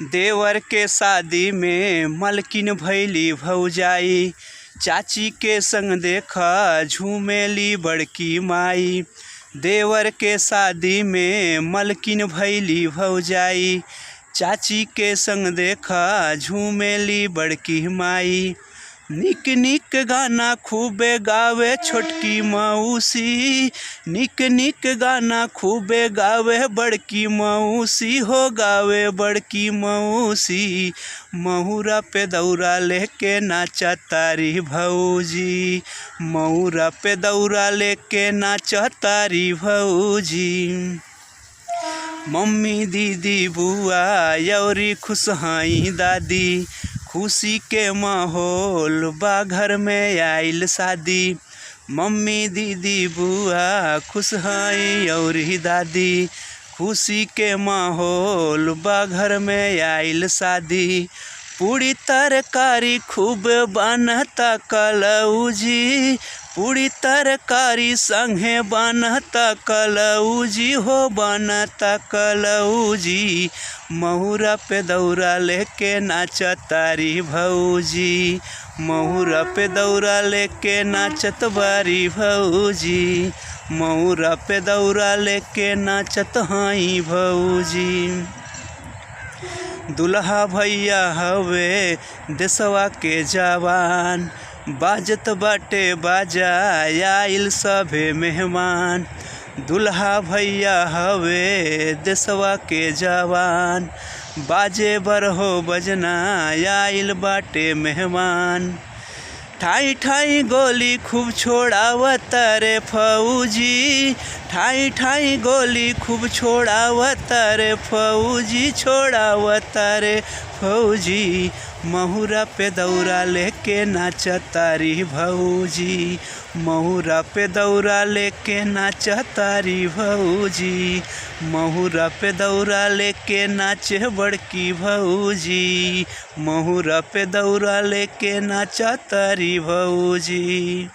देवर के शादी में मलकिन भैली भौजाई, चाची के संग देखा झूमेली बड़की माई। देवर के शादी में मलकिन भैली भौजाई, चाची के संग देखा झूमेली बड़की माई। निक निक गाना खूबे गावे छोटकी मौसी, निक निक गाना खूबे गावे बड़की मौसी हो गावे बड़की मौसी। महुरा पे दौरा लेके नाचा तारी भौजी, महुरा पे दौरा लेके नाचा तारी भौजी। मम्मी दीदी बुआ यौरी खुश हई दादी, खुशी के माहौल बा घर में आइल शादी। मम्मी दीदी बुआ खुश हई और दादी, खुशी के माहौल बा घर में आइल शादी। पूरी तरकारी खूब बनता कलौजी, पूरी तरकारी संगे बनता कलौजी हो बनता कलौजी। महुरा पे दौरा लेके नाचा तारी भौजी, महुरा पे दौरा लेके नाचत बारी भौजी, महुरा पे दौरा लेके नाचत हई भौजी। दुल्हा भैया हवे देशवा के जवान, बाजत बाटे बाजा आइल सभे मेहमान। दुल्हा भैया हवे देशवा के जवान, बाजे बरहो बजना आइल बाटे मेहमान। ठाई ठाई गोली खूब छोड़ावत रे फौजी, ठाई ठाई गोली खूब छोड़ावत रे फौजी, छोड़ावत रे फौजी। महुरा पे दौरा लेके नाचा तारी भौजी, महुरा पे दौरा लेके नाचा तारी भौजी, महुरा पे दौरा लेके नाचे बड़की भौजी, महुरा पे दौरा लेके नाचा तारी भौजी।